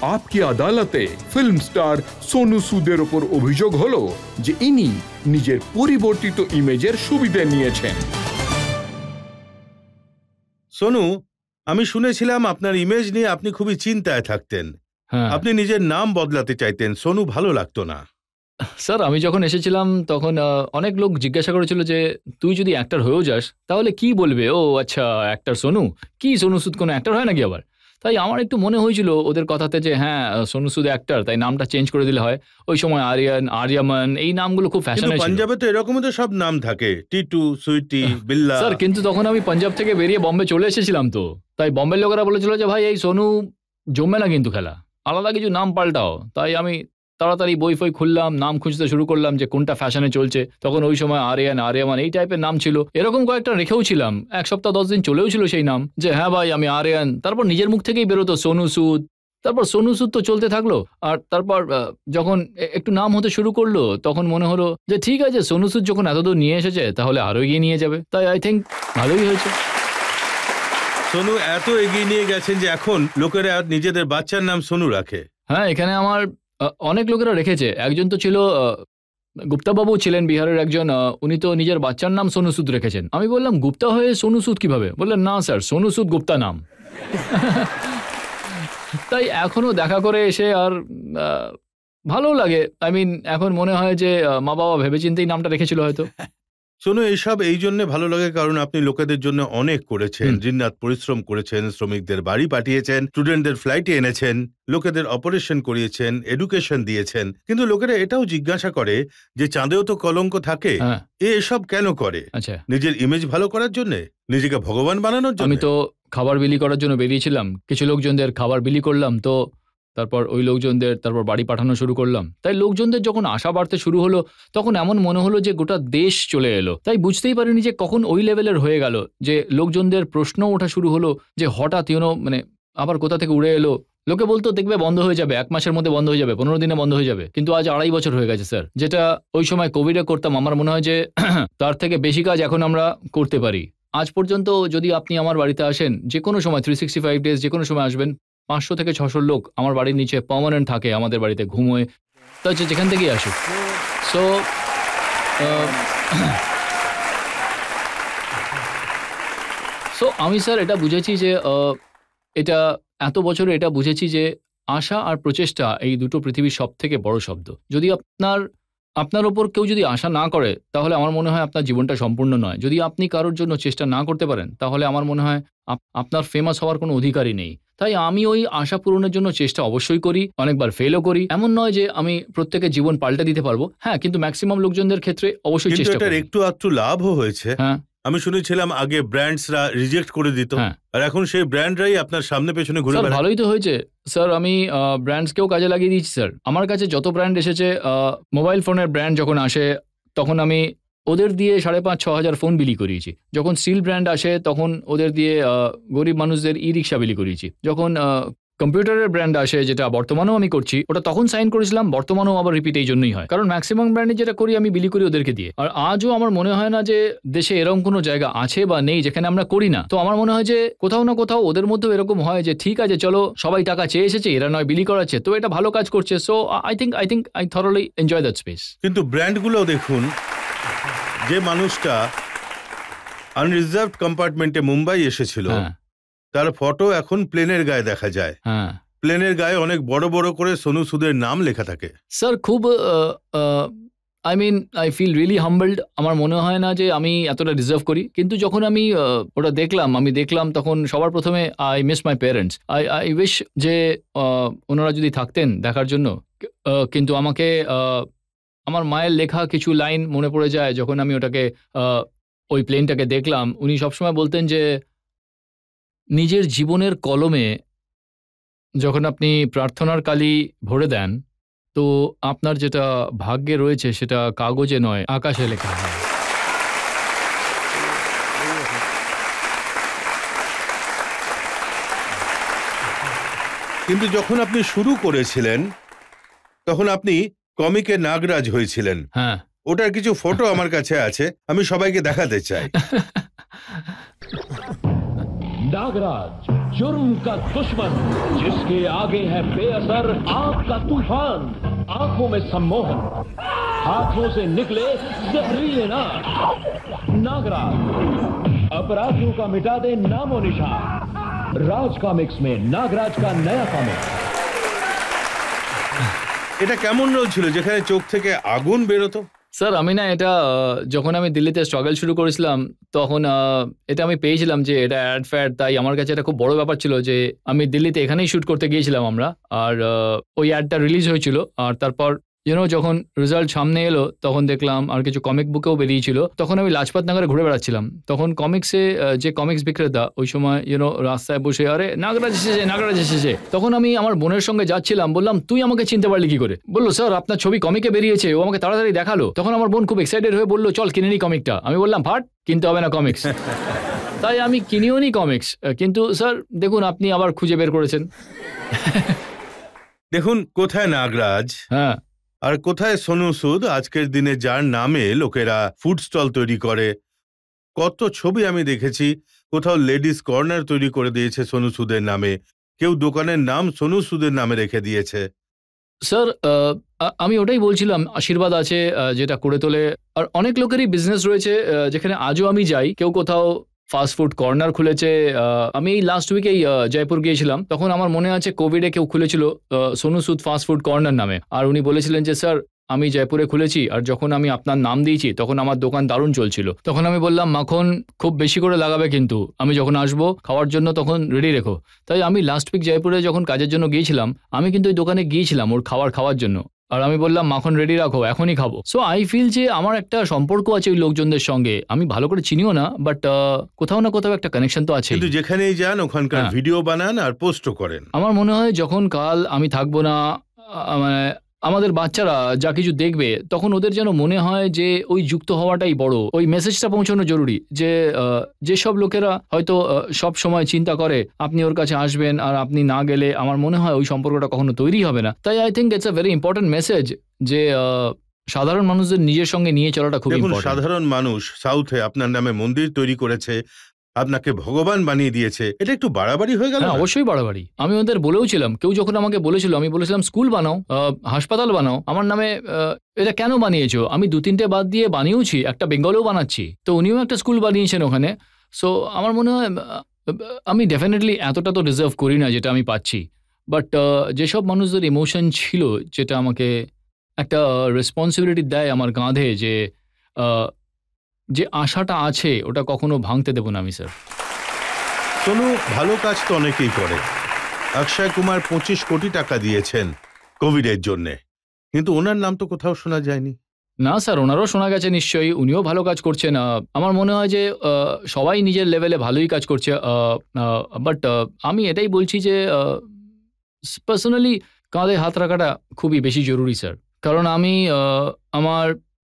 আপকি আদালতে film star Sonu সুদের ওপর অভিযোগ হলো যে ইনি নিজের পরিবর্তিত ইমেজের সুবিধা নিয়েছেন। সোনু, আমি শুনেছিলাম আপনার ইমেজ নিয়ে আপনি খুবই চিন্তায় থাকতেন। আপনি নিজের নাম বদলাতে চাইতেন, সোনু ভালো লাগতো না। স্যার আমি যখন এসেছিলাম তখন অনেক লোক জিজ্ঞাসা করেছিল যে তুই যদি অ্যাক্টর হয়েও যাস তাহলে কি বলবে, ও আচ্ছা অ্যাক্টর সোনু, কি সোনু সুদ কোনো অ্যাক্টর হয় নাকি আবার? তাই আমার একটু মনে হয়েছিল ওদের কথাতে যে হ্যাঁ সোনু সুদ অ্যাক্টর, তাই নামটা চেঞ্জ করে দিলে হয়। ওই সময় আরিয়ান, আরিয়ামান এই নামগুলো খুব ফ্যাশন ছিল। পাঞ্জাবে তো এরকমই তো সব নাম থাকে, টিটু, সুইটি, বিল্লা। স্যার কিন্তু তখন আমি পাঞ্জাব থেকে বেরিয়ে বম্বে চলে এসেছিলাম, তো তাই বম্বের লোকেরা বলেছিল যে ভাই এই সোনু জমবে না কিন্তু খেলা, আলাদা কিছু নাম পাল্টাও। তাই আমি তাড়াতাড়ি বই ফই খুললাম, নাম খুঁজতে শুরু করলাম যে কোনটা ফ্যাশনে চলছে। তখন ওই সময় আরিয়ান, আরিয়ামান এই টাইপের নাম ছিল। এরকম কয়েকটা রেখেও ছিলাম, 1 সপ্তাহ 10 দিন চলেও ছিল সেই নাম, যে হ্যাঁ ভাই আমি আরিয়ান। তারপর নিজের মুখ থেকেই বেরোতো সোনু সুদ। তারপর সোনু সুদ তো চলতে থাকলো। আর তারপর যখন একটু নাম হতে শুরু করলো তখন মনে হলো যে ঠিক আছে সোনু সুদ যখন এতদূর নিয়ে এসেছে তাহলে আরো এগিয়ে নিয়ে যাবে। তাই আই থিঙ্ক ভালোই হয়েছে। সোনু এত এগিয়ে নিয়ে গেছেন যে এখন লোকেরা নিজেদের বাচ্চার নাম সোনু রাখে। হ্যাঁ, এখানে আমার অনেক লোকেরা রেখেছে। একজন তো ছিল গুপ্তাবাবু ছিলেন বিহারের একজন, উনি তো নিজের বাচ্চার নাম সোনু সুদ রেখেছেন। আমি বললাম গুপ্তা হয়ে সোনু সুদ কিভাবে? বললেন না স্যার, সোনু সুদ গুপ্তা নাম। তাই এখনো দেখা করে এসে আর ভালো লাগে। আই মিন এখন মনে হয় যে মা বাবা ভেবেচিন্তেই নামটা রেখেছিল হয়তো। সোনু, এইসব এই জন্য ভালো লাগে কারণ আপনি লোকেদের জন্য অনেক করেছেন, দিনরাত পরিশ্রম করেছেন, শ্রমিকদের বাড়ি পাঠিয়েছেন, স্টুডেন্টদের ফ্লাইটে এনেছেন, লোকেদের অপারেশন করিয়েছেন, এডুকেশন দিয়েছেন। কিন্তু লোকেরা এটাও জিজ্ঞাসা করে যে চাঁদেও তো কলঙ্ক থাকে, এসব কেন করে? আচ্ছা, নিজের ইমেজ ভালো করার জন্য, নিজেকে ভগবান বানানোর জন্য? আমি তো খাবার বিলি করার জন্য বেরিয়েছিলাম, কিছু লোকজনদের খাবার বিলি করলাম, তো তারপর ওই লোকজনদের তারপর বাড়ি পাঠানো শুরু করলাম। তাই লোকজনদের যখন আশা বাড়তে শুরু হলো তখন এমন মনে হলো যে গোটা দেশ চলে এলো। তাই বুঝতেই পারিনি যে কখন ওই লেভেলের হয়ে গেল যে লোকজনদের প্রশ্ন ওঠা শুরু হলো যে হঠাৎ মানে আবার কোথা থেকে উড়ে এলো। লোকে বলতো দেখবে বন্ধ হয়ে যাবে, 1 মাসের মধ্যে বন্ধ হয়ে যাবে, 15 দিনে বন্ধ হয়ে যাবে, কিন্তু আজ 2.5 বছর হয়ে গেছে স্যার। যেটা ওই সময় কোভিডে করতাম আমার মনে হয় যে তার থেকে বেশি কাজ এখন আমরা করতে পারি। আজ পর্যন্ত যদি আপনি আমার বাড়িতে আসেন যে কোনো সময় 365 ডেজ যে কোনো সময় আসবেন, 500 থেকে 600 লোক আমার বাড়ির নিচে পার্মানেন্ট থাকে, আমাদের বাড়িতে ঘুমোয়, তো যেখান থেকেই আসুক। সো আমি স্যার এটা বুঝেছি যে এটা এত বছরে এটা বুঝেছি যে আশা আর প্রচেষ্টা এই দুটো পৃথিবীর সব থেকে বড় শব্দ। যদি আপনার ওপর কেউ যদি আশা না করে তাহলে আমার মনে হয় আপনার জীবনটা সম্পূর্ণ নয়। যদি আপনি কারোর জন্য চেষ্টা না করতে পারেন তাহলে আমার মনে হয় আপনার ফেমাস হওয়ার কোনো অধিকারই নেই। তাই আমি ওই আশা পূরণের জন্য চেষ্টা অবশ্যই করি, অনেকবার ফেলও করি। এমন নয় যে আমি প্রত্যেকের জীবন পাল্টে দিতে পারবো, হ্যাঁ, কিন্তু ম্যাক্সিমাম লোকজনদের ক্ষেত্রে অবশ্যই চেষ্টা করি। একটু আধটু লাভও হয়েছে। হ্যাঁ, আমি শুনেছিলাম আগে ব্র্যান্ডসরা রিজেক্ট করে দিত, আর এখন সেই ব্র্যান্ডরাই আপনার সামনে পেছনে ঘুরে বেড়ায়। ভালোই তো হয়েছে স্যার, আমি ব্র্যান্ডসকেও কাজে লাগিয়ে দিয়েছি স্যার। আমার কাছে যত ব্র্যান্ড এসেছে, মোবাইল ফোনের ব্র্যান্ড যখন আসে তখন আমি ওদের দিয়ে 5,500-6 হাজার ফোন বিলি করিয়েছি। যখন স্টিল ব্র্যান্ড আসে তখন ওদের দিয়ে গরিব মানুষদের ই রিক্সা বিলি করিয়েছি। যখন কম্পিউটারের ব্র্যান্ড আসে, যেটা বর্তমানেও আমি করছি, ওটা তখন সাইন করেছিলাম, বর্তমানেও আবার রিপিট এই জন্যই হয়, কারণ ম্যাক্সিমাম ব্র্যান্ডে যেটা করি আমি বিলি করি ওদেরকে দিয়ে। আর আজও আমার মনে হয় না যে দেশে এরকম কোনো জায়গা আছে বা নেই যেখানে আমরা করি না। তো আমার মনে হয় যে কোথাও না কোথাও ওদের মধ্যেও এরকম হয় যে ঠিক আছে চলো সবাই টাকা চেয়ে এসেছে, এরা নয় বিলি করাচ্ছে, তো এটা ভালো কাজ করছে। So I think I thoroughly enjoy that space. কিন্তু ব্র্যান্ডগুলো দেখুন, যে মানুষটা আনরিজার্ভড কম্পার্টমেন্টে মুম্বাই এসেছিল তার ফটো এখন প্লেনের গায়ে দেখা যায়। প্লেনের গায়ে অনেক বড় বড় করে সোনু সুদের নাম লেখা থাকে। স্যার খুব আই ফিল রিয়েলি হাম্বলড। আমার মনে হয় না যে আমি এতটা ডিজার্ভ করি, কিন্তু যখন আমি ওটা দেখলাম তখন সবার প্রথমে I miss my parents. I wish যে ওনারা যদি থাকতেন দেখার জন্য, কিন্তু আমাকে আমার মায়ের লেখা কিছু লাইন মনে পড়ে যায় যখন আমি ওটাকে ওই প্লেনটাকে দেখলাম। উনি সবসময় বলতেন যে নিজের জীবনের কলমে যখন আপনি প্রার্থনার কালি ভরে দেন তো আপনার যেটা ভাগ্যে রয়েছে সেটা কাগজে নয় আকাশে লেখা হয়। কিন্তু যখন আপনি শুরু করেছিলেন তখন আপনি কমিকে নাগরাজ হয়েছিলেন। হ্যাঁ, ওটার কিছু ফটো আমার কাছে আছে, আমি সবাইকে দেখাতে চাই। नागराज, जुर्म का दुश्मन, जिसके आगे है बेअसर आग का तूफान, आंखों में सम्मोहन, हाथों से निकले जहरीले नाग। नागराज अपराधियों का मिटा दे नामो निशान। राज कॉमिक्स में नागराज का नया कॉमिक। এটা কেমন রোল ছিল যেখানে চোখ থেকে আগুন বেরোতো? স্যার আমি না এটা যখন আমি দিল্লিতে স্ট্রাগল শুরু করেছিলাম তখন এটা আমি পেয়েছিলাম যে এটা অ্যাড ফ্যাড, তাই আমার কাছে এটা খুব বড় ব্যাপার ছিল যে আমি দিল্লিতে এখানেই শ্যুট করতে গিয়েছিলাম আমরা, আর ওই অ্যাডটা রিলিজ হয়েছিল। আর তারপর যখন রেজাল্ট সামনে এলো তখন দেখলাম আর কিছু কমিক বুকেও বেরিয়েছিল। তখন আমি লাজপাত নগরে ঘুরে বেড়াচ্ছিলাম, তখন কমিক্সে যে কমিক্স বিক্রেতা ওই সময় রাস্তায় বসে আরে নাগরাজ এসেছে, নাগরাজ এসেছে। তখন আমি আমার বোনের সঙ্গে যাচ্ছিলাম, বললাম তুই আমাকে চিনতে পারলি কি করে? বললো স্যার আপনার ছবি কমিকে বেরিয়েছে। ও আমাকে তাড়াতাড়ি দেখালো। তখন আমার বোন খুব এক্সাইটেড হয়ে বললো চল কিনে নি কমিকটা। আমি বললাম ফাট, কিনতে হবে না কমিক্স। তাই আমি কিনিও নি কমিক্স। কিন্তু স্যার দেখুন আপনি আবার খুঁজে বের করেছেন। দেখুন কোথায় নাগরাজ হ্যাঁ, আর কোথায় সোনু সুদ, আজকের দিনে যার নামে লোকেরা ফুড স্টল তৈরি করে। কত ছবি আমি দেখেছি, কোথাও লেডিস কর্নার তৈরি করে দিয়েছে সোনু সুদের নামে, কেউ দোকানের নাম সোনু সুদের নামে রেখে দিয়েছে। স্যার আমি ওটাই বলছিলাম, আশীর্বাদ আছে যেটা করে তোলে। আর অনেক লোকেরই বিজনেস রয়েছে যেখানে আজও আমি যাই, কেউ কোথাও ফাস্টফুড কর্নার খুলেছে। আমি এই লাস্ট উইকেই জয়পুর গিয়েছিলাম, তখন আমার মনে আছে কোভিডে কেউ খুলেছিল সোনু সুদ ফাস্টফুড কর্নার নামে। আর উনি বলেছিলেন যে স্যার আমি জয়পুরে খুলেছি, আর যখন আমি আপনার নাম দিয়েছি তখন আমার দোকান দারুণ চলছিল। তখন আমি বললাম মাখন খুব বেশি করে লাগাবে, কিন্তু আমি যখন আসবো খাওয়ার জন্য তখন রেডি রেখো। তাই আমি লাস্ট উইক জয়পুরে যখন কাজের জন্য গিয়েছিলাম, আমি কিন্তু ওই দোকানে গিয়েছিলাম ওর খাওয়ার জন্য, আর আমি বললাম মাখন রেডি রাখো, এখনই খাবো। সো আই ফিল যে আমার একটা সম্পর্ক আছে ওই লোকজনদের সঙ্গে, আমি ভালো করে চিনিও না, বাট কোথাও না কোথাও একটা কানেকশন তো আছে। কিন্তু যেখানেই যান ওখানকার হ্যাঁ। ভিডিও বানান আর পোস্টও করেন। আমার মনে হয় যখন কাল আমি থাকবো না, মানে আমাদের বাচ্চারা যা কিছু দেখবে তখন ওদের যেন মনে হয় যে ওই যুক্ত হওয়াটাই বড়, ওই মেসেজটা পৌঁছানো জরুরি। যে যেসব লোকেরা হয়তো সব সময় চিন্তা করে আপনি ওর কাছে আসবেন আর আপনি না গেলে আমার মনে হয় ওই সম্পর্কটা কখনো তৈরি হবে না। তাই I think it's a very important message যে সাধারণ মানুষদের নিজের সঙ্গে নিয়ে চলাটা খুব ইম্পর্টেন্ট। সাধারণ মানুষ সাউথে আপনার নামে মন্দির তৈরি করেছে, আপনাকে ভগবান বানিয়ে দিয়েছে, এটা একটু বাড়াবাড়ি হয়ে গেল? হ্যাঁ অবশ্যই বাড়াবাড়ি। আমি ওদের বলেও ছিলাম, কেউ যখন আমাকে বলেছিল আমি বলেছিলাম স্কুল বানাও, হাসপাতাল বানাও, আমার নামে এটা কেন বানিয়েছো? আমি 2-3টে বাদ দিয়ে বানিয়েওছি, একটা বেঙ্গলেও বানাচ্ছি। তো উনিও একটা স্কুল বানিয়েছেন ওখানে। সো আমার মনে হয় আমি ডেফিনেটলি এতটা তো ডিজার্ভ করি না যেটা আমি পাচ্ছি, বাট যেসব মানুষদের ইমোশন ছিল যেটা আমাকে একটা রেসপন্সিবিলিটি দেয় আমার কাঁধে, যে আশাটা আছে ওটা কখনো ভাঙতে দেবো না আমি স্যার। সোনু ভালো কাজ তো অনেকেই করে। অক্ষয় কুমার 25 কোটি টাকা দিয়েছেন কোভিডের জন্য, কিন্তু ওনার নাম তো কোথাও শোনা যায়নি। না স্যার, ওনারও শোনা গেছে নিশ্চয়ই, উনিও ভালো কাজ করছেন। আমার মনে হয় যে সবাই নিজের লেভেলে ভালোই কাজ করছে, বাট আমি এটাই বলছি যে পার্সোনালি কাঁধে হাত রাখাটা খুবই বেশি জরুরি স্যার। কারণ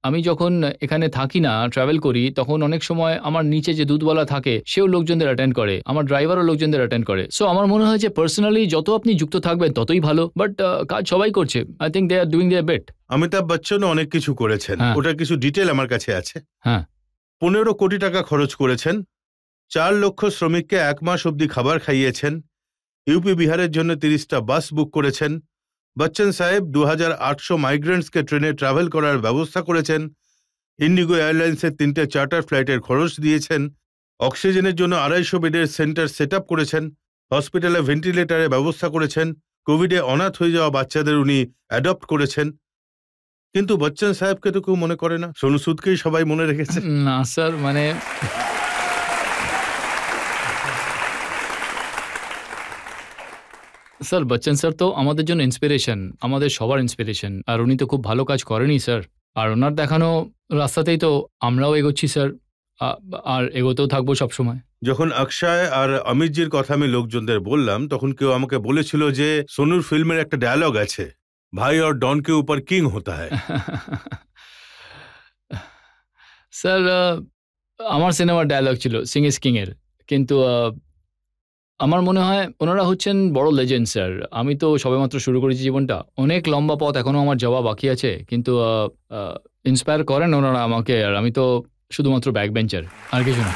আমি যখন এখানে থাকি না, ট্রাভেল করি, তখন অনেক সময় আমার নিচে যে দুধওয়ালা থাকে সেও লোকজনদের অ্যাটেন্ড করে, আমার ড্রাইভারও লোকজনদের অ্যাটেন্ড করে। সো আমার মনে হয় যে পার্সোনালি যত আপনি যুক্ত থাকবেন ততই ভালো, বাট কাজ সবাই করছে। I think they are doing their best. Amitabh বচ্চনও অনেক কিছু করেছেন, হ্যাঁ। ওটার কিছু ডিটেল আমার কাছে আছে। হ্যাঁ। 15 কোটি টাকা খরচ করেছেন, 4 লক্ষ শ্রমিককে 1 মাস অবধি খাবার খাইয়েছেন, ইউপি বিহারের জন্য 30টা বাস বুক করেছেন। বচ্চন সাহেব 2800 মাইগ্রেন্টসকে ট্রেনে ট্রাভেল করার ব্যবস্থা করেছেন, ইন্ডিগো এয়ারলাইন্সের 3টে চার্টার ফ্লাইটের খরচ দিয়েছেন, অক্সিজেনের জন্য 250 বেডের সেন্টার সেট আপ করেছেন, হসপিটালে ভেন্টিলেটারের ব্যবস্থা করেছেন, কোভিডে অনাথ হয়ে যাওয়া বাচ্চাদের উনি অ্যাডপ্ট করেছেন। কিন্তু বচ্চন সাহেবকে তো কেউ মনে করে না, সোনু সুদকেই সবাই মনে রেখেছে। না স্যার, মানে স্যার বচ্চন স্যার তো আমাদের জন্য ইন্সপিরেশন, আমাদের সবার ইন্সপিরেশন। আর উনি তো খুব ভালো কাজ করেনি স্যার, আর ওনার দেখানো রাস্তাতেই তো আমরাও এগোচ্ছি স্যার, আর এগোতেও থাকবো সবসময়। যখন অক্ষয় আর অমিতজির কথা আমি লোকজনদের বললাম, তখন কেউ আমাকে বলেছিল যে সোনুর ফিল্মের একটা ডায়লগ আছে, ভাই और डॉन के ऊपर किंग होता है। স্যার আমার সিনেমার ডায়লগ ছিল সিং ইজ কিং এর, কিন্তু আমার মনে হয় ওনারা হচ্ছেন বড় লেজেন্ড স্যার। আমি তো সবেমাত্র শুরু করেছি জীবনটা, অনেক লম্বা পথ এখনো আমার যাওয়া বাকি আছে, কিন্তু ইন্সপায়ার করেন ওনারা আমাকে, আর আমি তো শুধুমাত্র ব্যাক বেঞ্চার, আর কিছু না।